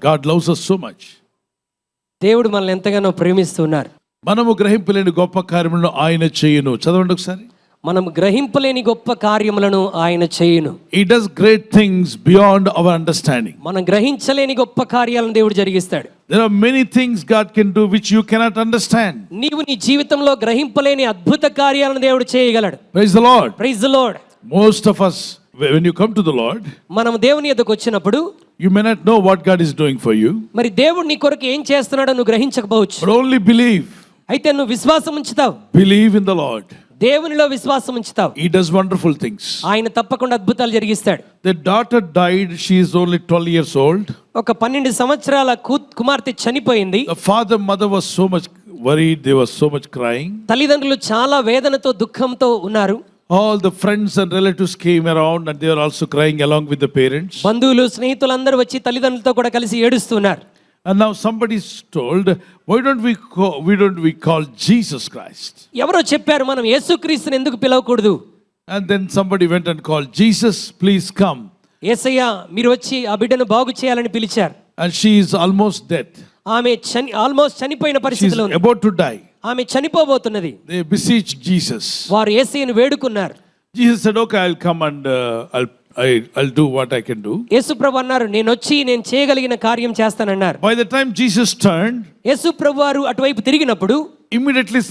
God loves us so much. దేవుడు మనల్ని ఎంతగానో ప్రేమిస్తున్నారు. మనము గ్రహింపలేని గొప్ప కార్యములను ఆయన చేయును. చదవండి ఒకసారి. మనం గ్రహింపలేని గొప్ప కార్యములను ఆయన చేయును. He does great things beyond our understanding. మనం గ్రహించలేని గొప్ప కార్యాలను దేవుడు జరిగిస్తాడు. There are many things God can do which you cannot understand. నీవు నీ జీవితంలో గ్రహింపలేని అద్భుత కార్యాలను దేవుడు చేయగలడు. Praise the Lord. Praise the Lord. Most of us, when you come to the Lord, మనం దేవుని యొద్దకు వచ్చినప్పుడు you may not know what God is doing for you. మరి దేవుడు నీ కొరకు ఏం చేస్తున్నాడో నువ్వు గ్రహించకపోవచ్చు. But only believe. అయితే నువ్వు విశ్వాసం ఉంచుతావు. Believe in the Lord. దేవునిలో విశ్వాసం ఉంచుతావు. He does wonderful things. ఆయన తప్పకుండా అద్భుతాలు జరిగిస్తాడు. The daughter died. She is only 12 years old. ఒక 12 సంవత్సరాల కుమార్తె చనిపోయింది. The father, mother was so much worried. They were so much crying. తల్లిదండ్రులు చాలా వేదనతో దుఃఖంతో ఉన్నారు. All the friends and relatives came around and they were also crying along with the parents. బంధువులు స్నేహితులందరూ వచ్చి తల్లిదండ్రులతో కూడా కలిసి ఏడుస్తున్నారు. And now somebody is told, why don't we call Jesus Christ? ఎవరో చెప్పారు మనం యేసుక్రీస్తుని ఎందుకు పిలవకూడదు? And then somebody went and called Jesus, please come. యేసయ్య మీరు వచ్చి ఆ బిడ్డను బాగు చేయాలని పిలిచారు. And she is almost dead. ఆమె ఆల్మోస్ట్ చనిపోయిన She is పరిస్థితిలో ఉంది. about to die. ఆమె చనిపోబోతున్నది. They beseeched Jesus. వారు యేసయ్యను వేడుకున్నారు. Jesus said, okay, I'll come and I'll do what I can do. యేసుప్రభు అన్నారు నేను చేయగలిగిన కార్యం చేస్తానన్నారు. By the time Jesus turned, యేసుప్రభు వారు అటువైపు తిరిగినప్పుడు immediately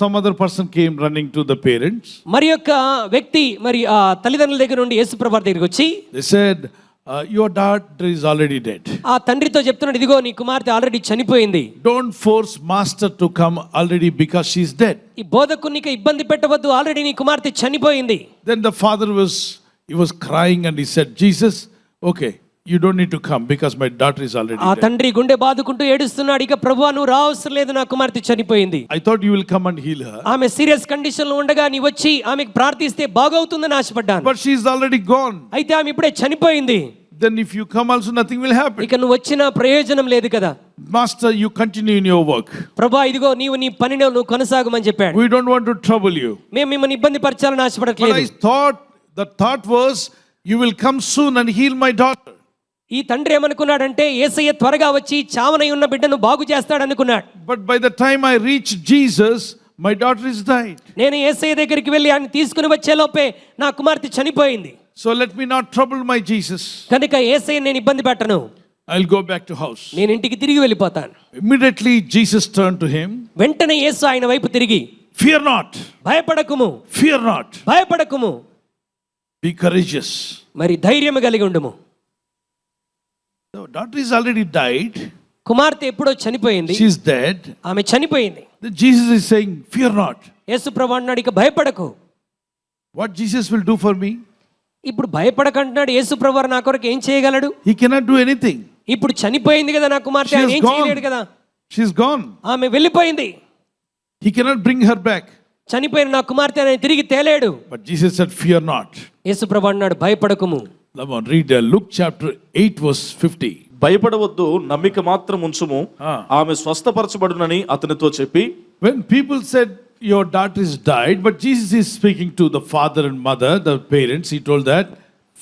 some other person came running to the parents. మరి యొక్క వ్యక్తి మరి ఆ తల్లిదండ్రుల దగ్గర నుండి యేసుప్రభు వారి దగ్గరికి వచ్చి They said, your daughter is already dead. ఆ తండ్రితో చెప్తున్నాడు ఇదిగో నీ కుమార్తె ఆల్రెడీ చనిపోయింది. Don't force master to come already because she is dead. ఈ బోధకునికి ఇబ్బంది పెట్టవద్దు, ఆల్రెడీ నీ కుమార్తె చనిపోయింది. Then the father was crying and he said, Jesus, okay, you don't need to come because my daughter is already ఆ dead. తండ్రి గుండె బాదుకుంటూ ఏడుస్తున్నాడు, ఇక ప్రభువా నువ్వు రావసరం లేదు, నా కుమార్తె చనిపోయింది. I thought you will come and heal her. ఆమె సీరియస్ కండిషన్ లో ఉండగా నీ వచ్చి ఆమెకు ప్రార్థిస్తే బాగవుతుందని ఆశపడ్డాను. But she is already gone. అయితే ఆమె ఇప్పుడే చనిపోయింది. Then if you come also nothing will happen. ఇక నువ్వు వచ్చిన ప్రయోజనం లేదు కదా. Master, you continue in your work. ప్రభువా ఇదిగో నీవు నీ పనిలో నువ్వు కొనసాగమని చెప్పాడు. We don't want to trouble you. మేము మిమ్మల్ని ఇబ్బంది పరచాలని ఆశపడట్లేదు. But I thought the thought was you will come soon and heal my daughter. ఈ తండ్రి ఏమనుకున్నాడంటే యేసయ్య త్వరగా వచ్చి చావనై ఉన్న బిడ్డను బాగు చేస్తాడు అనుకున్నాడు. But by the time I reached Jesus, my daughter is died. నేను యేసయ్య దగ్గరికి వెళ్ళి ఆయన తీసుకుని వచ్చే లోపే నా కుమార్తె చనిపోయింది. So let me not trouble my Jesus. కనుక యేసయ్య నేను ఇబ్బంది పెట్టను. I'll go back to house. నేను ఇంటికి తిరిగి వెళ్ళిపోతాను. Immediately Jesus turned to him. వెంటనే యేసు ఆయన వైపు తిరిగి Fear not. భయపడకుము. Fear not. భయపడకుము. Be courageous. మరి ధైర్యం కలిగి ఉండుము. The daughter is already died. కుమార్తె ఎప్పుడో చనిపోయింది. She is dead. ఆమె చనిపోయింది. Then Jesus is saying, fear not. యేసు ప్రభువు అన్నాడు ఇక భయపడకు. What Jesus will do for me? ఇప్పుడు భయపడకంటున్నాడు. యేసు ప్రభువు నా కొరకు ఏం చేయగలడు? He cannot do anything. ఇప్పుడు చనిపోయింది కదా నా కుమార్తె, ఆయన ఏం చేయలేడు కదా. She is gone. ఆమె వెళ్ళిపోయింది. He cannot bring her back. చనిపోయిన నా కుమార్తె ఆయన తిరిగి తేలేడు. But Jesus said, fear not. యేసు ప్రభువు అన్నాడు భయపడకుము. Come on, read Luke chapter 8 verse 50. భయపడవద్దు, నమ్మిక మాత్రం ఉంచుము, ఆమె స్వస్థపరచబడునని అతనితో చెప్పి. When people said your daughter is died, but Jesus is speaking to the father and mother, the parents, he told that,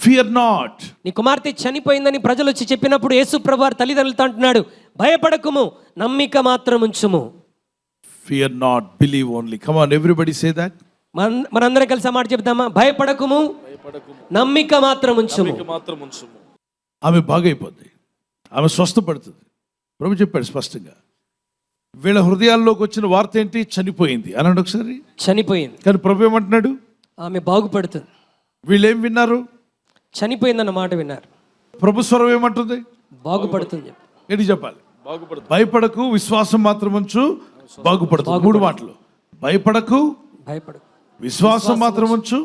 fear not. నీ కుమార్తె చనిపోయిందని ప్రజలు వచ్చి చెప్పినప్పుడు యేసు ప్రభువు తల్లిదండ్రులతో అంటున్నాడు భయపడకుము, నమ్మిక మాత్రం ఉంచుము. Fear not, believe only. Come on, everybody say that. మనందరం కలిసి ఆ మాట చెప్తామా? భయపడకుము, నమ్మిక మాత్రం ఉంచుము. ఆమె బాగైపోద్ది, ఆమె స్వస్థపడుతుంది. ప్రభు చెప్పాడు స్పష్టంగా. వీళ్ళ హృదయాల్లోకి వచ్చిన వార్త ఏంటి? చనిపోయింది అన్నాడు ఒకసారి. చనిపోయింది. కానీ ప్రభు ఏమంటున్నాడు? ఆమె బాగుపడుతుంది. వీళ్ళు ఏం విన్నారు? చనిపోయిందన్న మాట విన్నారు. ప్రభు స్వరం ఏమంటుంది? బాగుపడుతుంది. ఏంటి చెప్పాలి? భయపడకు, విశ్వాసం మాత్రం ఉంచు, బాగుపడుతుంది. 3 మాటలు. భయపడకు, భయపడకు, విశ్వాసం మాత్రం ఉంచు,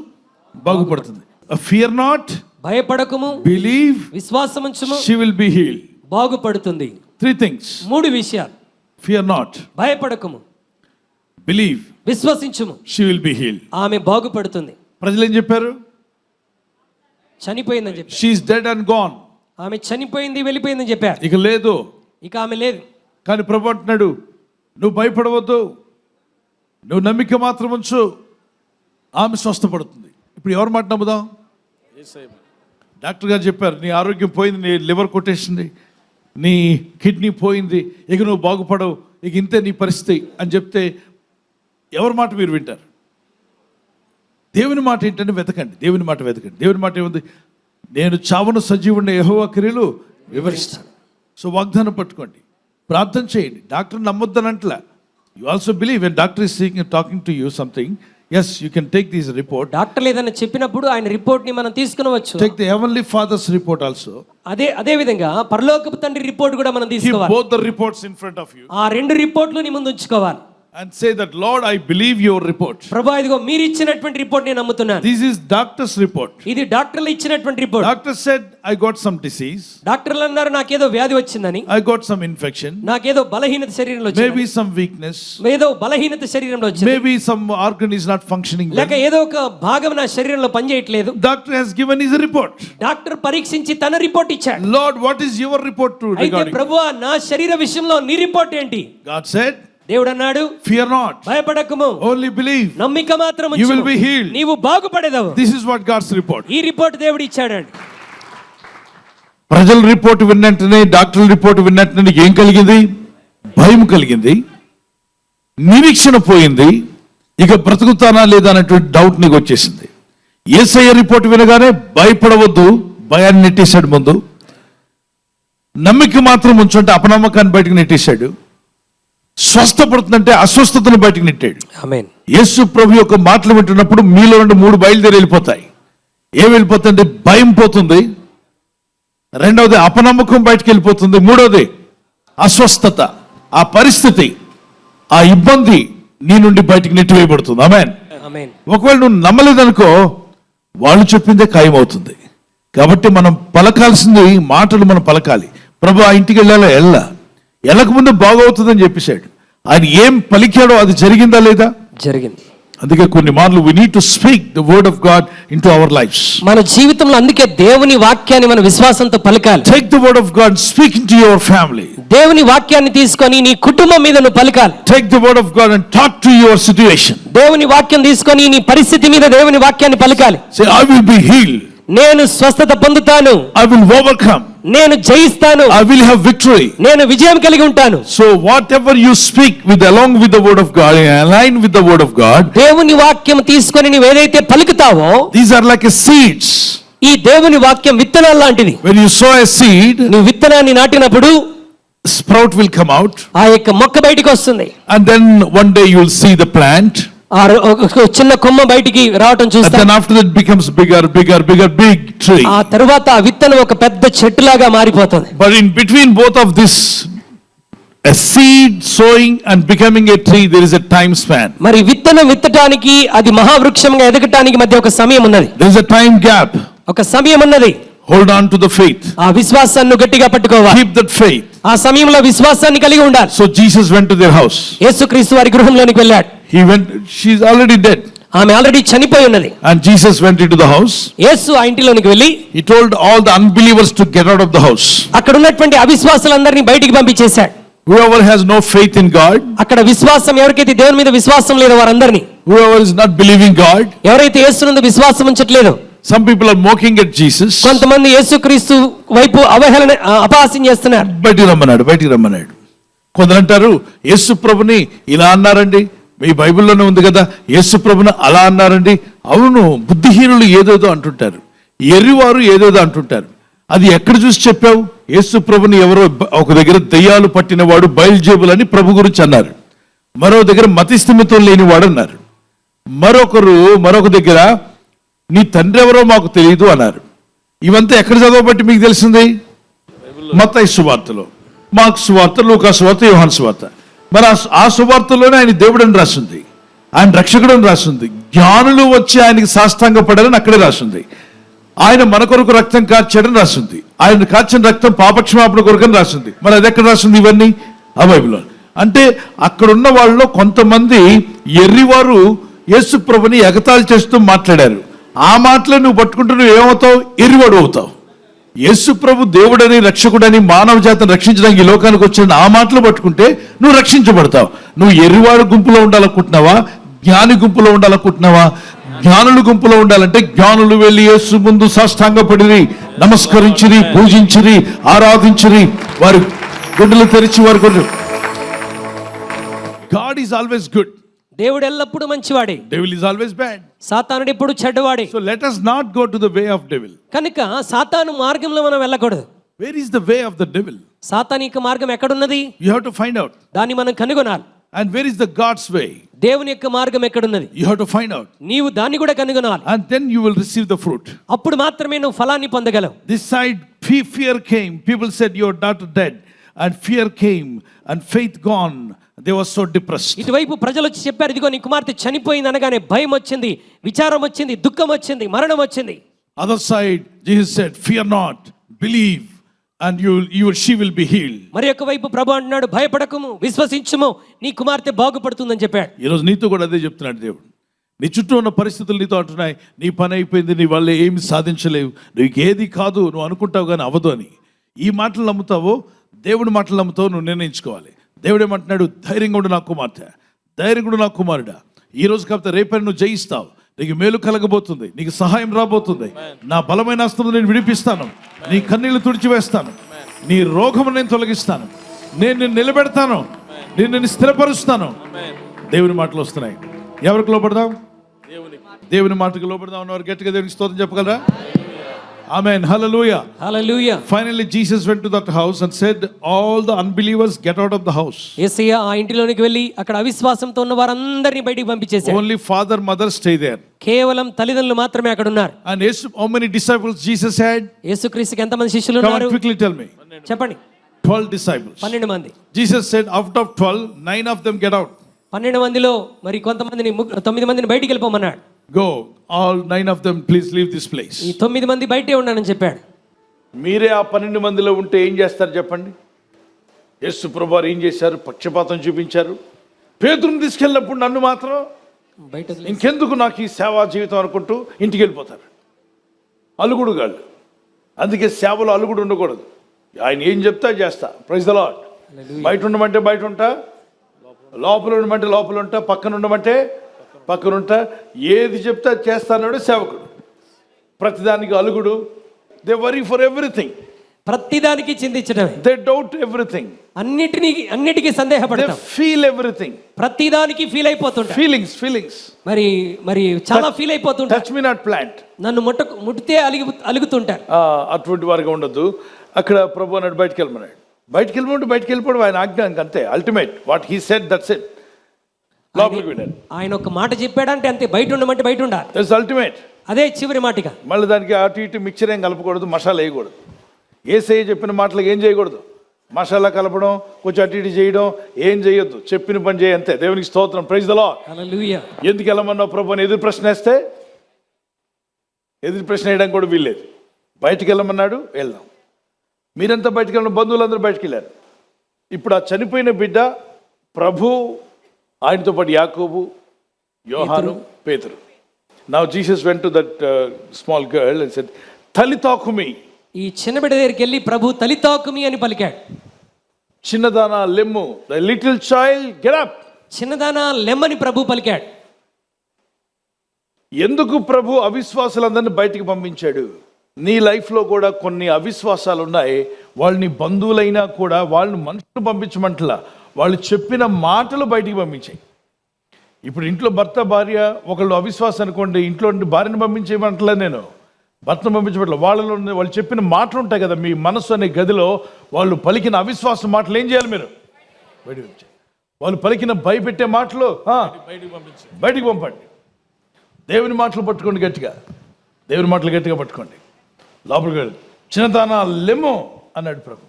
బాగుపడుతుంది. Fear not, భయపడకుము, believe, విశ్వాసం ఉంచుము, she will be healed. బాగుపడుతుంది. 3 things. 3 విషయాలు. Fear not, భయపడకుము, believe, విశ్వసించుము, she will be healed. ఆమె బాగుపడుతుంది. ప్రజలు ఏం చెప్పారు? చనిపోయిందని చెప్పారు. She is dead and gone. ఆమె చనిపోయింది వెళ్ళిపోయిందని చెప్పారు. ఇక లేదు. ఇక ఆమె లేదు. కానీ ప్రభు అంటున్నాడు నువ్వు భయపడవద్దు, నువ్వు నమ్మిక మాత్రం ఉంచు, ఆమె స్వస్థపడుతుంది. ఇప్పుడు ఎవరి మాట నమ్ముదాం? డాక్టర్ గారు చెప్పారు నీ ఆరోగ్యం పోయింది, నీ లివర్ కొట్టేసింది, నీ కిడ్నీ పోయింది, ఇక నువ్వు బాగుపడవు, ఇక ఇంతే నీ పరిస్థితి అని చెప్తే ఎవరి మాట మీరు వింటారు? దేవుని మాట ఏంటంటే వెతకండి, దేవుని మాట వెతకండి. దేవుని మాట ఏముంది? నేను చావును సజీవుడిని యెహోవా క్రియలు వివరిస్తాను. సో వాగ్దానం పట్టుకోండి, ప్రార్థన చేయండి. డాక్టర్ నమ్మొద్దనంట్లా. You also believe when doctor is talking to you something, yes, you can take this report. డాక్టర్లు ఏదైనా చెప్పినప్పుడు ఆయన రిపోర్ట్ ని మనం తీసుకునవచ్చు. Take the heavenly father's report also. అదే విధంగా పరలోకపు తండ్రి రిపోర్ట్ కూడా మనం Keep తీసుకోవాలి. both the reports in front of you ఆ రెండు రిపోర్ట్లు నీ ముందు ఉంచుకోవాలి. and say that, Lord, I believe your report. ప్రభువా, ఇదిగో మీరు ఇచ్చినటువంటి రిపోర్ట్ నేను నమ్ముతున్నాను. This is doctor's report. ఇది డాక్టర్లు ఇచ్చినటువంటి report. Doctor said, I got some disease, డాక్టర్లు అన్నారు నాకేదో వ్యాధి వచ్చిందని, I got some infection, నాకేదో బలహీనత శరీరంలో వచ్చింది, maybe some weakness, ఏదో బలహీనత శరీరంలో వచ్చింది, maybe some organ is not functioning well. లేక ఏదో ఒక భాగం నా శరీరంలో పనిచేయట్లేదు. Doctor has given his report. Doctor పరీక్షించి తన రిపోర్ట్ ఇచ్చాడు. Lord, what is your report to అయితే regarding? ప్రభువా, నా శరీర విషయంలో నీ రిపోర్ట్ ఏంటి? God said, దేవుడు అన్నాడు, fear not, భయపడకుము, only believe, నమ్మిక మాత్రం you will be healed. నీవు బాగుపడేదవు. This is what God's report. ఈ రిపోర్ట్ దేవుడు ఇచ్చాడండి. ప్రజల రిపోర్ట్ విన్నట్టునే, డాక్టర్ల రిపోర్ట్ విన్నట్టునే నీకు ఏం కలిగింది? భయం కలిగింది, నిరీక్షణ పోయింది, ఇక బ్రతుకుతానా లేదా అనేటువంటి డౌట్ నీకు వచ్చేసింది. యేసయ్య రిపోర్ట్ వినగానే భయపడవద్దు, భయాన్ని నెట్టేశాడు ముందు. నమ్మిక మాత్రం ఉంచుంటే అపనమ్మకాన్ని బయటకు నెట్టేశాడు. స్వస్థపడుతుందంటే అస్వస్థతను బయటకు నెట్టాడు. ఆమేన్. యేసు ప్రభు యొక్క మాటలు వింటున్నప్పుడు మీలో నుండి 3 బయలుదేరి వెళ్ళిపోతాయి. ఏం వెళ్ళిపోతుందంటే భయం పోతుంది, రెండవది అపనమ్మకం బయటకు వెళ్ళిపోతుంది, మూడవది అస్వస్థత, ఆ పరిస్థితి, ఆ ఇబ్బంది నీ నుండి బయటకు నెట్టివేయబడుతుంది. ఆమేన్. ఆమేన్. ఒకవేళ నువ్వు నమ్మలేదనుకో, వాళ్ళు చెప్పిందే ఖాయం అవుతుంది. కాబట్టి మనం పలకాల్సింది మాటలు మనం పలకాలి. ప్రభు ఆ ఇంటికి వెళ్ళక ముందు బాగవుతుందని చెప్పేశాడు. ఆయన ఏం పలికాడో అది జరిగిందా లేదా? జరిగింది. అందుకే కొన్ని మార్లు we need to speak the word of God into our lives. మన జీవితంలో అందుకే దేవుని వాక్యాన్ని మన విశ్వాసంతో పలకాలి. Take the word of God, speak into your family. దేవుని వాక్యాన్ని తీసుకొని నీ కుటుంబం మీద నువ్వు పలకాలి. Take the word of God and talk to your situation. దేవుని వాక్యం తీసుకొని నీ పరిస్థితి మీద దేవుని వాక్యాన్ని పలకాలి. Say, I will be healed, నేను స్వస్థత పొందుతాను, I will overcome, నేను జయిస్తాను, I will have victory. నేను విజయం కలిగి ఉంటాను. So whatever you speak along with the word of God, align with the word of God, దేవుని వాక్యం తీసుకొని నువ్వు ఏదైతే పలుకుతావో, these are like a seeds. ఈ దేవుని వాక్యం విత్తనాలు లాంటిది. When you sow a seed, నువ్వు విత్తనాన్ని నాటినప్పుడు sprout will come out, ఆ యొక్క మొక్క బయటికి వస్తుంది. and then one day you will see the plant, ఒక చిన్న కొమ్మ బయటికి రావటం and చూస్తాం. then after that becomes bigger, big tree. ఆ తరువాత ఆ విత్తనం ఒక పెద్ద చెట్టులాగా మారిపోతుంది. But in between both of this, a seed sowing and becoming a tree, there is a time span. మరి విత్తనం విత్తటానికి అది మహావృక్షంగా ఎదగటానికి మధ్య ఒక సమయం ఉన్నది, There is a time gap. ఒక సమయం ఉన్నది. Hold on to the faith. ఆ విశ్వాసాన్ని గట్టిగా పట్టుకోవాలి. Keep that faith. ఆ సమయంలో విశ్వాసాన్ని కలిగి ఉండాలి. So Jesus went to their house. యేసుక్రీస్తు వారి గృహంలోనికి వెళ్ళాడు. He went, she's already dead. ఆమె ఆల్రెడీ చనిపోయి ఉన్నది. And Jesus went into the house. యేసు ఆ ఇంటిలోనికి వెళ్ళి He told all the unbelievers to get out of the house. అక్కడ ఉన్నటువంటి అవిశ్వాసులందరినీ బయటికి పంపించేశాడు. Whoever has no faith in God, అక్కడ విశ్వాసం ఎవరికైతే దేవుని మీద విశ్వాసం లేదో వారందరినీ, whoever is not believing God, ఎవరైతే యేసునందు విశ్వాసం ఉంచట్లేదు, some people are mocking at Jesus. కొంతమంది యేసుక్రీస్తు వైపు అవహేళన అపహాస్యం చేస్తున్నారు. బయటికి రమ్మన్నాడు. కొందరు అంటారు యేసు ప్రభుని ఇలా అన్నారండి, మీ బైబిల్లోనే ఉంది కదా, యేసు ప్రభుని అలా అన్నారండి. అవును, బుద్ధిహీనులు ఏదేదో అంటుంటారు, ఎర్రివారు ఏదేదో అంటుంటారు. అది ఎక్కడ చూసి చెప్పావు? యేసు ప్రభుని ఎవరో ఒక దగ్గర దయ్యాలు పట్టినవాడు బయల్జేబులని ప్రభు గురించి అన్నారు, మరో దగ్గర మతిస్థిమితం లేనివాడు అన్నారు, మరొక దగ్గర నీ తండ్రి ఎవరో మాకు తెలియదు అన్నారు. ఇవంతా ఎక్కడ చదవబట్టి మీకు తెలిసింది? మత్తయి సువార్తలో, మార్కు సువార్త, లూకా సువార్త, యోహాను సువార్త. మరి ఆ సువార్తలోనే ఆయన దేవుడని రాసింది, ఆయన రక్షకుడని రాసింది, జ్ఞానులు వచ్చి ఆయనకి సాష్టాంగ పడారని అక్కడే రాసింది, ఆయన మన కొరకు రక్తం కార్చాడని రాసింది, ఆయన కార్చిన రక్తం పాపక్షమాపణ కొరకని రాసింది. మరి అది ఎక్కడ రాసింది? ఇవన్నీ ఆ బైబిల్లో. అంటే అక్కడున్న వాళ్ళలో కొంతమంది ఎర్రివారు యేసు ప్రభుని ఎగతాళి చేస్తూ మాట్లాడారు. ఆ మాటలు నువ్వు పట్టుకుంటూ నువ్వు ఏమవుతావు? ఎర్రివాడు అవుతావు. యేసు ప్రభు దేవుడని రక్షకుడని మానవ జాతిని రక్షించడానికి ఈ లోకానికి వచ్చిన ఆ మాటలు పట్టుకుంటే నువ్వు రక్షించబడతావు. నువ్వు ఎర్రివాడు గుంపులో ఉండాలనుకుంటున్నావా? జ్ఞాని గుంపులో ఉండాలనుకుంటున్నావా? జ్ఞానుల గుంపులో ఉండాలంటే జ్ఞానులు వెళ్ళి యేసు ముందు సాష్టాంగపడిరి, నమస్కరించిరి, పూజించిరి, ఆరాధించిరి, వారి గుండెలు తెరిచి వారి గుండెలు. God is always good. దేవుడు ఎల్లప్పుడూ మంచివాడే. Devil is always bad. సాతానుడు ఎప్పుడు చెడ్డవాడే. So let us not go to the way of devil. కనుక సాతాను మార్గంలో మనం వెళ్ళకూడదు. Where is the way of the devil? సాతానిక మార్గం ఎక్కడున్నది? You have to find out. దాన్ని మనం కనుగొనాలి. And where is the God's way? దేవుని యొక్క మార్గం ఎక్కడున్నది? You have to find out. నీవు దాన్ని కూడా కనుగొనాలి. And then you will receive the fruit. అప్పుడు మాత్రమే నువ్వు ఫలాన్ని పొందగలవు. This side fear came. People said your daughter dead. And fear came and faith gone. They were so depressed. ఇటువైపు ప్రజలు వచ్చి చెప్పారు, ఇదిగో నీ కుమార్తె చనిపోయింది అనగానే భయం వచ్చింది, విచారం వచ్చింది, దుఃఖం వచ్చింది, మరణం వచ్చింది. Other side Jesus said, fear not, believe, and she will be healed. మరి యొక్క వైపు ప్రభు అంటున్నాడు, భయపడకుము, విశ్వసించుము, నీ కుమార్తె బాగుపడుతుందని చెప్పాడు. ఈరోజు నీతో కూడా అదే చెప్తున్నాడు దేవుడు. నీ చుట్టూ ఉన్న పరిస్థితులు నీతో అంటున్నాయి, నీ పని అయిపోయింది, నీ వల్ల ఏమి సాధించలేవు, నీకు ఏది కాదు, నువ్వు అనుకుంటావు కానీ అవ్వదు అని. ఈ మాటలు నమ్ముతావో దేవుడి మాటలు నమ్ముతావో నువ్వు నిర్ణయించుకోవాలి. దేవుడు ఏమంటున్నాడు, ధైర్యంగా ఉండు నా కుమార్తె, ధైర్యంగా ఉండు నా కుమారుడా. ఈ రోజు కాకపోతే రేపని నువ్వు జయిస్తావు, నీకు మేలు కలగబోతుంది, నీకు సహాయం రాబోతుంది. నా బలమైన హస్తం నేను విడిపిస్తాను, నీ కన్నీళ్లు తుడిచివేస్తాను, నీ రోగము నేను తొలగిస్తాను, నేను నిన్ను నిలబెడతాను, నేను నిన్ను స్థిరపరుస్తాను. దేవుని మాటలు వస్తున్నాయి. ఎవరికి లోపడదాం? దేవుని మాటకు లోపడదాం అన్నవారు గట్టిగా దేవునికి స్తోత్రం చెప్పగలరా? Amen. Hallelujah. Hallelujah. Finally Jesus went to that house and said, all the unbelievers get out of the house. యేసయ్య ఆ ఇంటిలోనికి వెళ్ళి అక్కడ అవిశ్వాసంతో ఉన్న వారందరిని బయటికి పంపించేశాడు. Only father, mother stay there. కేవలం తల్లిదండ్రులు మాత్రమే అక్కడ ఉన్నారు. And how many disciples Jesus had? యేసుక్రీస్తుకి ఎంతమంది శిష్యులు Come ఉన్నారు? on, quickly tell me. చెప్పండి. 12 disciples. 12 మంది. Jesus said, out of 12, 9 of them get out. 12 మందిలో మరి కొంతమందిని 9 మందిని బయటికి వెళ్ళిపోమన్నాడు. Go, all 9 of them please leave this place. ఈ 9 మంది బయటే ఉన్నానని చెప్పాడు. మీరే ఆ 12 మందిలో ఉంటే ఏం చేస్తారు చెప్పండి? యేసు ప్రభువారు ఏం చేశారు? పక్షపాతం చూపించారు. పేతురుని తీసుకెళ్ళినప్పుడు నన్ను మాత్రం బయట ఇంకెందుకు నాకు ఈ సేవా జీవితం అనుకుంటూ ఇంటికి వెళ్ళిపోతారు. అలుగుడు గాళ్ళు. అందుకే సేవలో అలుగుడు ఉండకూడదు. ఆయన ఏం చెప్తా చేస్తా. Praise the Lord. బయట ఉండమంటే బయట ఉంటా, లోపల ఉండమంటే లోపల ఉంటా, పక్కన ఉండమంటే పక్కన ఉంటా. ఏది చెప్తా చేస్తానో సేవకుడు. ప్రతిదానికి అలుగుడు. They worry for everything. ప్రతిదానికి చింతించడమే. They doubt everything. అన్నిటికీ సందేహపడతాం. They feel everything. ప్రతిదానికి ఫీల్ అయిపోతుంటాం. ఫీలింగ్స్ మరి చాలా ఫీల్ అయిపోతుంటాం. Touch me not plant. నన్ను ముట్టితే అలుగుతుంటారు. అటువంటి వారిగా ఉండదు. అక్కడ ప్రభు అన్నాడు బయటికి వెళ్ళమన్నాడు. బయటికి వెళ్ళిపోవడం ఆయన ఆజ్ఞ, అంతే. Ultimate what he said, that's it. లోపలికి వెళ్ళాడు. ఆయన ఒక మాట చెప్పాడంటే అంతే. బయట ఉండమంటే బయట ఉండాలి. That's ultimate. అదే చివరి మాటగా. మళ్ళీ దానికి అటు ఇటు మిక్చర్ ఏం కలపకూడదు, మసాలా వేయకూడదు. యేసయ్య చెప్పిన మాటలకు ఏం చేయకూడదు, మసాలా కలపడం, కొంచెం అటు ఇటు చేయడం ఏం చేయొద్దు. చెప్పిన పని చేయి అంతే. దేవునికి స్తోత్రం. Praise the Lord. హల్లెలూయా. ఎందుకు వెళ్ళమన్నావు ప్రభు అని ఎదురు ప్రశ్న వేస్తే ఎదురు ప్రశ్న వేయడానికి కూడా వీల్లేదు. బయటికి వెళ్ళమన్నాడు, వెళ్దాం. మీరంతా బయటికి వెళ్ళిన బంధువులందరూ బయటికి వెళ్ళారు. ఇప్పుడు ఆ చనిపోయిన బిడ్డ ప్రభు, ఆయనతో పాటు యాకోబు, యోహాను, పేతురు. Now Jesus went to that small girl and said, "Talitha kumi." ఈ చిన్న బిడ్డ దగ్గరికి వెళ్ళి ప్రభు తలితా కుమి అని పలికాడు. చిన్నదానా లెమ్ము, the little child get up. చిన్నదానా లెమ్మని ప్రభు పలికాడు. ఎందుకు ప్రభు అవిశ్వాసులందరినీ బయటికి పంపించాడు? నీ లైఫ్లో కూడా కొన్ని అవిశ్వాసాలు ఉన్నాయి. వాళ్ళని బంధువులైనా కూడా వాళ్ళని మనుషులు పంపించమంటలా, వాళ్ళు చెప్పిన మాటలు బయటికి పంపించాయి. ఇప్పుడు ఇంట్లో భర్త భార్య ఒకళ్ళు అవిశ్వాసం అనుకోండి, ఇంట్లో భార్యను పంపించేయమంటలే, నేను భర్తను పంపించబట్ల. వాళ్ళు చెప్పిన మాటలు ఉంటాయి కదా, మీ మనసు అనే గదిలో వాళ్ళు పలికిన అవిశ్వాస మాటలు ఏం చేయాలి? మీరు బయటికి పంపించాలి. వాళ్ళు పలికిన భయపెట్టే మాటలు బయటికి పంపండి. దేవుని మాటలు పట్టుకోండి గట్టిగా, దేవుని మాటలు గట్టిగా పట్టుకోండి. లోపలికి వెళ్ళి చిన్నదానా లెమ్మో అన్నాడు ప్రభు.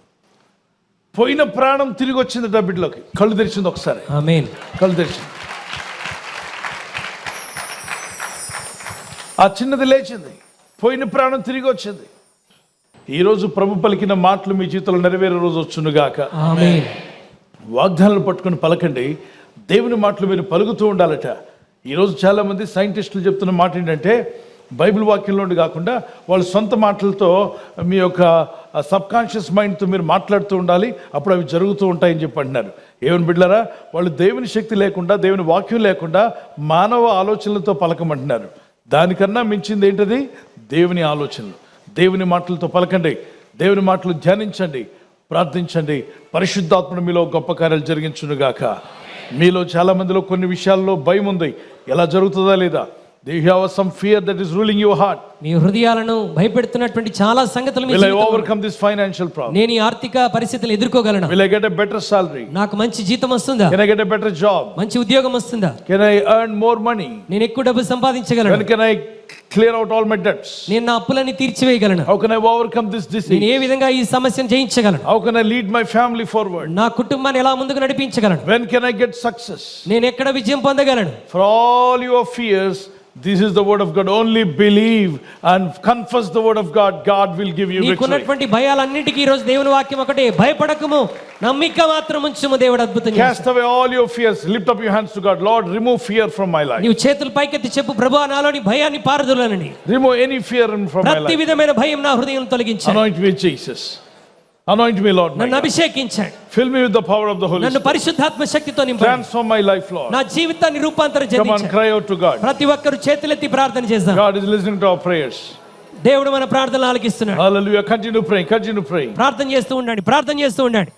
పోయిన ప్రాణం తిరిగి వచ్చింది ఆ బిడ్డలోకి. కళ్ళు తెరిచింది ఒకసారి. ఆమేన్. కళ్ళు తెరిచింది. ఆ చిన్నది లేచింది. పోయిన ప్రాణం తిరిగి వచ్చింది. ఈరోజు ప్రభు పలికిన మాటలు మీ జీవితంలో నెరవేరే రోజు వచ్చునుగాక. ఆమేన్. వాగ్దానాలు పట్టుకొని పలకండి. దేవుని మాటలు మీరు పలుకుతూ ఉండాలట. ఈరోజు చాలామంది సైంటిస్టులు చెప్తున్న మాట ఏంటంటే, బైబిల్ వాక్యంలోండి కాకుండా వాళ్ళ సొంత మాటలతో మీ యొక్క సబ్కాన్షియస్ మైండ్తో మీరు మాట్లాడుతూ ఉండాలి, అప్పుడు అవి జరుగుతూ ఉంటాయని చెప్పి అంటున్నారు. ఏమని బిడ్డలారా, వాళ్ళు దేవుని శక్తి లేకుండా, దేవుని వాక్యం లేకుండా మానవ ఆలోచనలతో పలకమంటున్నారు. దానికన్నా మించింది ఏంటది? దేవుని ఆలోచనలు. దేవుని మాటలతో పలకండి, దేవుని మాటలు ధ్యానించండి, ప్రార్థించండి. పరిశుద్ధాత్ముడు మీలో గొప్ప కార్యాలు జరిగించునుగాక. మీలో చాలా మందిలో కొన్ని విషయాల్లో భయం ఉంది, ఎలా జరుగుతుందా లేదా. You have some fear that is ruling your heart. మీ హృదయాలను భయపెడుతున్నటువంటి చాలా సంగతులు మీ Will I జీవితంలో overcome this financial problem? నేను ఈ ఆర్థిక పరిస్థితులు ఎదుర్కోగలను. Will I get a better salary? నాకు మంచి జీతం వస్తుందా? Can I get a better job? మంచి ఉద్యోగం వస్తుందా? Can I earn more money? నేను ఎక్కువ డబ్బు సంపాదించగలను. When can I clear out all my debts? నేను నా అప్పులని తీర్చివేయగలను. How can I overcome this నేను disease? ఏ విధంగా ఈ సమస్యను జయించగలను? How can I lead my family forward? నా కుటుంబాన్ని ఎలా ముందుకు నడిపించగలను? When can I get success? నేను ఎక్కడ విజయం పొందగలను? For all your fears, this is the word of God. Only believe and confess the word of God. God will give you victory. నీకున్నటువంటి భయాలన్నిటికీ ఈ రోజు దేవుని వాక్యం ఒకటే, భయపడకుము, నమ్మిక మాత్రం ఉంచుము, దేవుడు అద్భుతం చేస్తాడు. Cast away all your fears. Lift up your hands to God. Lord, remove fear from my life. నీవు చేతులు పైకెత్తి చెప్పు, ప్రభువా నాలోని భయాన్ని పారదోలనని. Remove any fear from my ప్రతి life. విధమైన భయం నా హృదయం తొలగించు. Anoint me, Jesus. Anoint me, Lord. నన్ను అభిషేకించండి. Fill me with the power of the Holy నన్ను Spirit. పరిశుద్ధాత్మ శక్తితో నింపండి. Transform my life, Lord. నా జీవితాన్ని రూపాంతరం Come on, చెందించండి. cry out to God. ప్రతి ఒక్కరు చేతులెత్తి ప్రార్థన చేద్దాం. God is listening to our prayers. దేవుడు మన ప్రార్థనలు ఆలకిస్తున్నాడు. Hallelujah. Continue praying. Continue praying. ప్రార్థన చేస్తూ ఉండండి, ప్రార్థన చేస్తూ ఉండండి.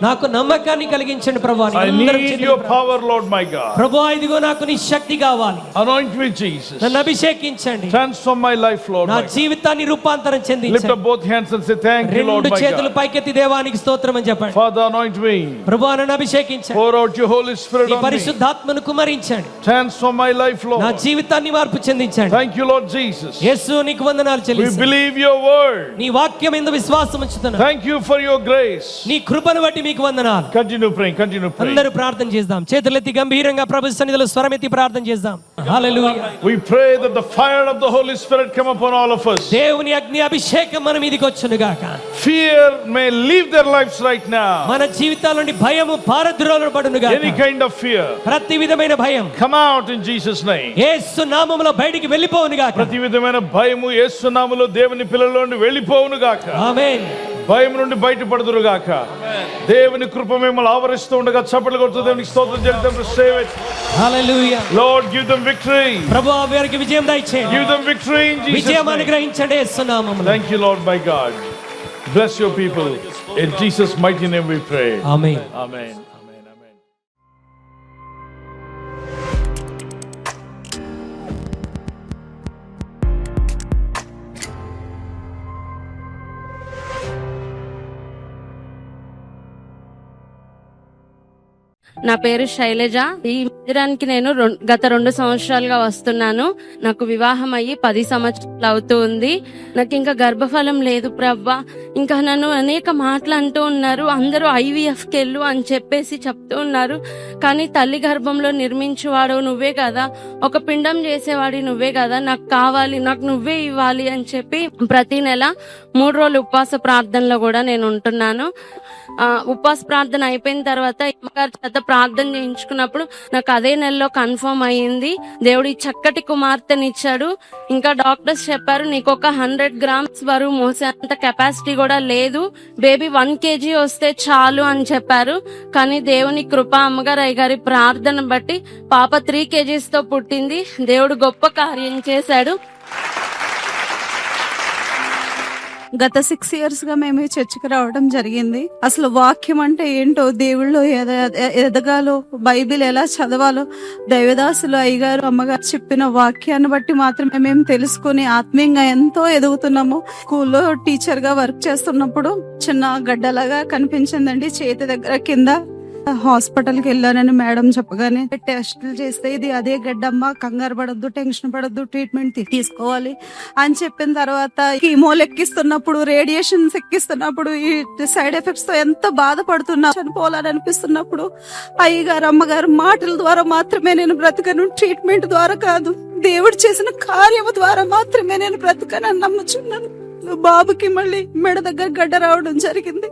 నాకు నమ్మకాన్ని కలిగించండి ప్రభువా. I need your power, Lord my God. ప్రభువా ఇదిగో నాకు నీ శక్తి కావాలి. Anoint me, Jesus. నన్ను అభిషేకించండి. Transform my life, Lord నా my God. జీవితాన్ని రూపాంతరం Lift చెందించండి. up both hands and say, thank you, Lord రెండు my చేతులు God. పైకెత్తి దేవానికి స్తోత్రం అని చెప్పండి. Father, anoint me. ప్రభువా నన్ను అభిషేకించండి. Pour out your Holy Spirit నీ on me. పరిశుద్ధాత్మను కుమరించండి. Transform my life, నా Lord. జీవితాన్ని మార్పు చెందించండి. Thank you, Lord Jesus. యేసు నీకు వందనాలు We చెల్లిస్తున్నాను. believe your word. నీ వాక్యం యందు విశ్వాసం ఉంచుతున్నాను. Thank you for your grace. నీ కృపను బట్టి మీకు వందనాలు. Continue praying. Continue praying. అందరూ ప్రార్థన చేద్దాం. చేతులెత్తి గంభీరంగా ప్రభు సన్నిధిలో స్వరమెత్తి ప్రార్థన చేద్దాం. హల్లెలూయా. We pray that the fire of the Holy Spirit come upon all of us. దేవుని అగ్ని అభిషేకం మన మీదికి వచ్చును గాక. Fear may leave their lives right now. మన జీవితాల నుండి భయము పారద్రోలబడును గాక. Any kind of fear, ప్రతి విధమైన భయం come out in Jesus' name. యేసు నామములో బయటికి వెళ్ళిపోవును గాక. ప్రతి విధమైన భయము యేసు నామములో దేవుని పిల్లల నుండి వెళ్ళిపోవును గాక. ఆమేన్. భయం నుండి బయటపడుదురు గాక. దేవుని కృప మిమ్మల్ని ఆవరిస్తూ ఉండగా చప్పట్లు కొడుతూ దేవునికి స్తోత్రం చేద్దాం. Receive it. Hallelujah. Lord, give them victory. ప్రభువా వారికి విజయం దయచేయండి. Give them victory in Jesus' విజయం name. అనుగ్రహించండి యేసు నామములో. Thank you, Lord, my God. Bless your people. In Jesus' mighty name we pray. Amen. Amen. Amen. Amen. నా పేరు శైలజ. ఈ మందిరానికి నేను గత 2 సంవత్సరాలుగా వస్తున్నాను. నాకు వివాహం అయ్యి 10 సంవత్సరాలు అవుతూ ఉంది. నాకు ఇంకా గర్భఫలం లేదు ప్రవ్వా. ఇంకా నన్ను అనేక మాటలు అంటూ ఉన్నారు. అందరూ IVFకి వెళ్ళు అని చెప్పేసి చెప్తూ ఉన్నారు. కానీ తల్లి గర్భంలో నిర్మించేవాడు నువ్వే కదా, ఒక పిండం చేసేవాడి నువ్వే కదా, నాకు కావాలి, నాకు నువ్వే ఇవ్వాలి అని చెప్పి ప్రతి నెల 3 రోజులు ఉపవాస ప్రార్థనలో కూడా నేను ఉంటున్నాను. ఉపవాస ప్రార్థన అయిపోయిన తర్వాత అమ్మగారి చేత ప్రార్థన చేయించుకున్నప్పుడు నాకు అదే నెలలో కన్ఫర్మ్ అయ్యింది. దేవుడు ఈ చక్కటి కుమార్తెనిచ్చాడు. ఇంకా డాక్టర్స్ చెప్పారు నీకు ఒక 100 grams బరువు మోసేంత కెపాసిటీ కూడా లేదు, బేబీ 1 kg వస్తే చాలు అని చెప్పారు. కానీ దేవుని కృప, అమ్మగారు అయ్యగారి ప్రార్థన బట్టి పాప 3 kgs తో పుట్టింది. దేవుడు గొప్ప కార్యం చేశాడు. గత 6 years గా మేము ఈ చర్చికి రావడం జరిగింది. అసలు వాక్యం అంటే ఏంటో, దేవుళ్ళు ఎదగాలో, బైబిల్ ఎలా చదవాలో దైవదాసులు అయ్యగారు అమ్మగారు చెప్పిన వాక్యాన్ని బట్టి మాత్రమే మేము తెలుసుకుని ఆత్మీయంగా ఎంతో ఎదుగుతున్నాము. స్కూల్లో టీచర్ గా వర్క్ చేస్తున్నప్పుడు చిన్న గడ్డలాగా కనిపించిందండి చేతి దగ్గర కింద. హాస్పిటల్కి వెళ్ళానని మేడం చెప్పగానే టెస్టులు చేస్తే ఇది అదే గడ్డమ్మ, కంగారు పడద్దు, టెన్షన్ పడద్దు, ట్రీట్మెంట్ తీసుకోవాలి అని చెప్పిన తర్వాత కీమోలు ఎక్కిస్తున్నప్పుడు, రేడియేషన్స్ ఎక్కిస్తున్నప్పుడు ఈ సైడ్ ఎఫెక్ట్స్ తో ఎంత బాధపడుతున్నా, చనిపోవాలని అనిపిస్తున్నప్పుడు అయ్యగారు అమ్మగారు మాటల ద్వారా మాత్రమే నేను బ్రతకను, ట్రీట్మెంట్ ద్వారా కాదు, దేవుడు చేసిన కార్యము ద్వారా మాత్రమే నేను బ్రతకనని నమ్ముచున్నాను. బాబుకి మళ్ళీ మెడ దగ్గర గడ్డ రావడం జరిగింది.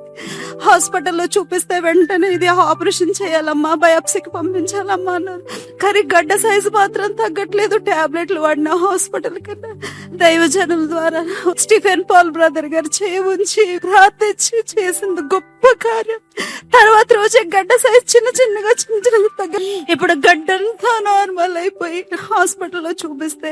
హాస్పిటల్లో చూపిస్తే వెంటనే ఇది ఆపరేషన్ చేయాలమ్మా, బయాప్సీకి పంపించాలమ్మా అన్నారు. కానీ గడ్డ సైజు మాత్రం తగ్గట్లేదు. టాబ్లెట్లు వాడిన హాస్పిటల్ కన్నా దైవజనుల ద్వారా స్టీఫెన్ పాల్ బ్రదర్ గారు చేయ ఉంచి ప్రార్థించి చేసింది గొప్ప కార్యం. తర్వాత రోజు రోజే గడ్డ సైజ్ చిన్నగా తగ్గ ఇప్పుడు గడ్డంతా నార్మల్ అయిపోయి హాస్పిటల్లో చూపిస్తే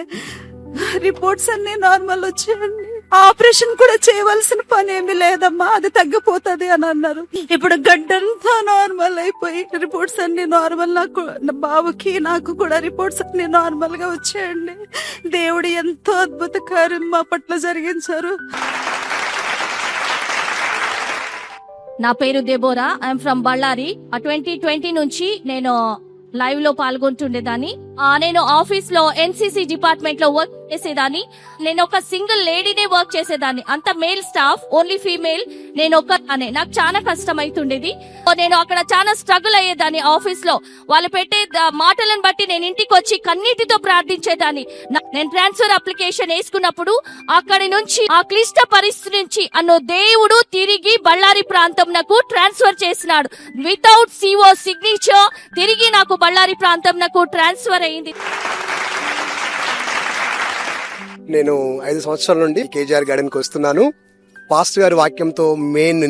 రిపోర్ట్స్ అన్ని నార్మల్ వచ్చాయండి. ఆపరేషన్ కూడా చేయవలసిన పని ఏమి లేదమ్మా, అది తగ్గిపోతుంది అని అన్నారు. ఇప్పుడు గడ్డంతా నార్మల్ అయిపోయి రిపోర్ట్స్ అన్ని నార్మల్. నాకు నా బాబుకి నాకు కూడా రిపోర్ట్స్ అన్ని నార్మల్ గా వచ్చాయండి. దేవుడు ఎంతో అద్భుత కార్యం మా పట్ల జరిగించారు. నా పేరు దెబోరా, ఐఎమ్ ఫ్రమ్ బళ్ళారి. 2020 నుంచి నేను లైవ్ లో పాల్గొంటుండేదాన్ని. నేను ఆఫీస్ లో ఎన్సీసీ డిపార్ట్మెంట్ లో వర్క్ చేసేదాన్ని. నేను ఒక సింగిల్ లేడీనే వర్క్ చేసేదాన్ని, అంత మేల్ స్టాఫ్, ఓన్లీ ఫీమేల్. నేను ఒక్కనే, నాకు చాలా కష్టం అవుతుండేది. నేను అక్కడ చాలా స్ట్రగుల్ అయ్యేదాన్ని ఆఫీస్ లో. వాళ్ళు పెట్టే మాటలను బట్టి నేను ఇంటికి వచ్చి కన్నీటితో ప్రార్థించేదాన్ని. నేను ట్రాన్స్ఫర్ అప్లికేషన్ వేసుకున్నప్పుడు అక్కడి నుంచి, ఆ క్లిష్ట పరిస్థితి నుంచి అన్నో దేవుడు తిరిగి బళ్ళారి ప్రాంతం నాకు ట్రాన్స్ఫర్ చేసినాడు. వితౌట్ సిఓ సిగ్నేచర్ తిరిగి నాకు బళ్ళారి ప్రాంతం నాకు ట్రాన్స్ఫర్ అయింది. నేను 5 సంవత్సరాల నుండి కేజీఆర్ గార్డెన్ కి వస్తున్నాను. పాస్టర్ గారి వాక్యంతో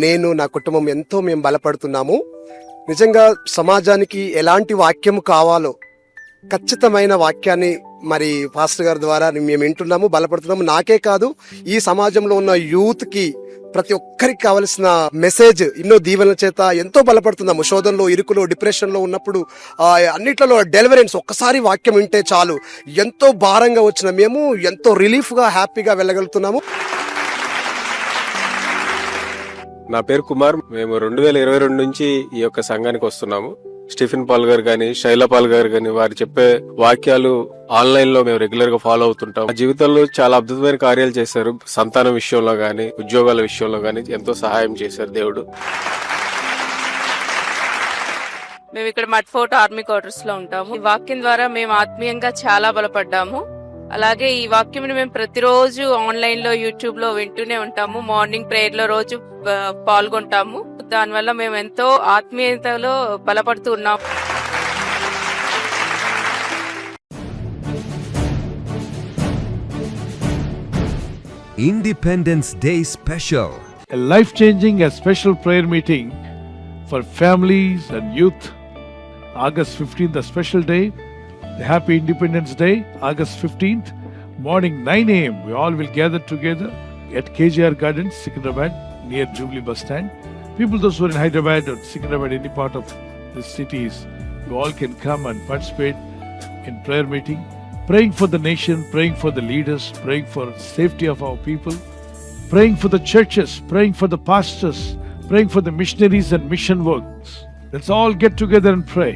నేను నా కుటుంబం ఎంతో మేము బలపడుతున్నాము. నిజంగా సమాజానికి ఎలాంటి వాక్యం కావాలో ఖచ్చితమైన వాక్యాన్ని మరి పాస్టర్ గారి ద్వారా మేము వింటున్నాము, బలపడుతున్నాము. నాకే కాదు, ఈ సమాజంలో ఉన్న యూత్ కి ప్రతి ఒక్కరికి కావలసిన మెసేజ్ ఎన్నో దీవెనల చేత ఎంతో బలపడుతున్నాము. శోధనలో, ఇరుకులో, డిప్రెషన్ లో ఉన్నప్పుడు అన్నిట్లలో డెలివరెన్స్ ఒక్కసారి వాక్యం వింటే చాలు, ఎంతో భారంగా వచ్చిన మేము ఎంతో రిలీఫ్ గా హ్యాపీగా వెళ్ళగలుగుతున్నాము. నా పేరు కుమార్. మేము 2022 నుంచి ఈ యొక్క సంఘానికి వస్తున్నాము. స్టీఫెన్ పాల్ గారు గాని, శైలా పాల్ గారు గాని, వారు చెప్పే వాక్యాలు ఆన్లైన్ లో మేము రెగ్యులర్ గా ఫాలో అవుతుంటాం. మా జీవితంలో చాలా అద్భుతమైన కార్యాలు చేశారు. సంతానం విషయంలో గాని, ఉద్యోగాల విషయంలో గాని ఎంతో సహాయం చేశారు దేవుడు. మేము ఇక్కడ మట్ఫోర్ట్ ఆర్మీ క్వార్టర్స్ లో ఉంటాము. ఈ వాక్యం ద్వారా మేము ఆత్మీయంగా చాలా బలపడ్డాము. అలాగే ఈ వాక్యం మేము ప్రతిరోజు ఆన్లైన్ లో, యూట్యూబ్ లో వింటూనే ఉంటాము. మార్నింగ్ ప్రేయర్ లో రోజు పాల్గొంటాము. దానివల్ల మేము ఎంతో ఆత్మీయతలో బలపడుతూ ఉన్నాము. Independence Day Special. A life-changing, a special prayer meeting for families and youth. August 15th, a special day. The Happy Independence Day, August 15th, morning 9 a.m. We all will gather together at KGR Gardens, Secunderabad, near Jubilee Bus Stand. People, those who are in Hyderabad or Secunderabad, any part of the cities, you all can come and participate in prayer meeting, praying for the nation, praying for the leaders, praying for safety of our people, praying for the churches, praying for the pastors, praying for the missionaries and mission works. Let's all get together and pray.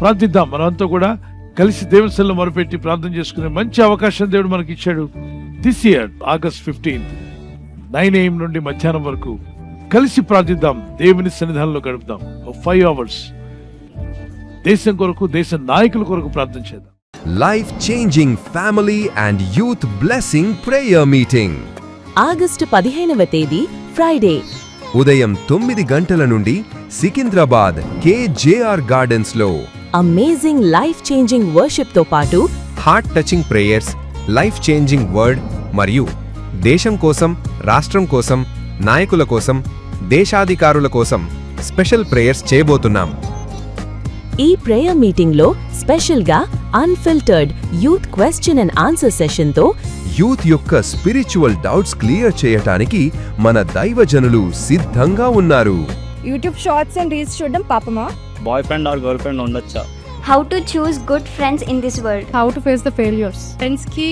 ప్రార్థిద్దాం. మనంతా కూడా కలిసి దేవుని సన్నిధిలో మొరపెట్టి ప్రార్థన చేసుకునే మంచి అవకాశం దేవుడు మనకి ఇచ్చాడు. This year August 15th 9 a.m. నుండి మధ్యాహ్నం వరకు కలిసి ప్రార్థిద్దాం, దేవుని సన్నిధానంలో గడుపుదాం. 5 hours దేశం కొరకు, దేశ నాయకుల కొరకు ప్రార్థన చేద్దాం. Life-changing family and youth blessing prayer meeting. August 15వ తేదీ ఫ్రైడే ఉదయం 9 గంటల నుండి సికింద్రాబాద్ కేజేఆర్ గార్డెన్స్ లో అమేజింగ్ లైఫ్ చేంజింగ్ వర్షిప్ తో పాటు heart touching prayers, life changing word మరియు దేశం కోసం, రాష్ట్రం కోసం, నాయకుల కోసం, దేశాధికారుల కోసం స్పెషల్ ప్రేయర్స్ చేయబోతున్నాం. ఈ ప్రేయర్ మీటింగ్ లో స్పెషల్ గా unfiltered youth question and answer session తో యూత్ యొక్క స్పిరిచువల్ డౌట్స్ క్లియర్ చేయటానికి మన దైవజనులు సిద్ధంగా ఉన్నారు. యూట్యూబ్ షార్ట్స్ అండ్ రీల్స్ చూడడం పాపమా? Boy friend or girl friend ఉండొచ్చా? How to choose good friends in this world? How to face the failures? Friends కి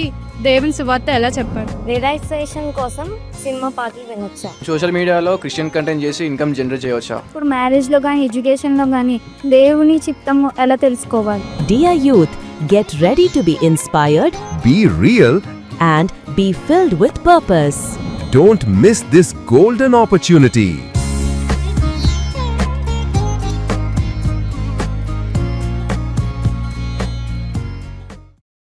దేవుని సువార్త ఎలా చెప్పారు? రియలైజేషన్ కోసం సినిమా పాటలు వినొచ్చా? సోషల్ మీడియాలో క్రిస్టియన్ కంటెంట్ చేసి ఇన్కమ్ జనరేట్ చేయవచ్చా? ఇప్పుడు మ్యారేజ్ లో గానీ, ఎడ్యుకేషన్ లో గానీ దేవుని చిత్తం ఎలా తెలుసుకోవాలి? Dear youth, get ready to be inspired, be real and be filled with purpose. Don't miss this golden opportunity.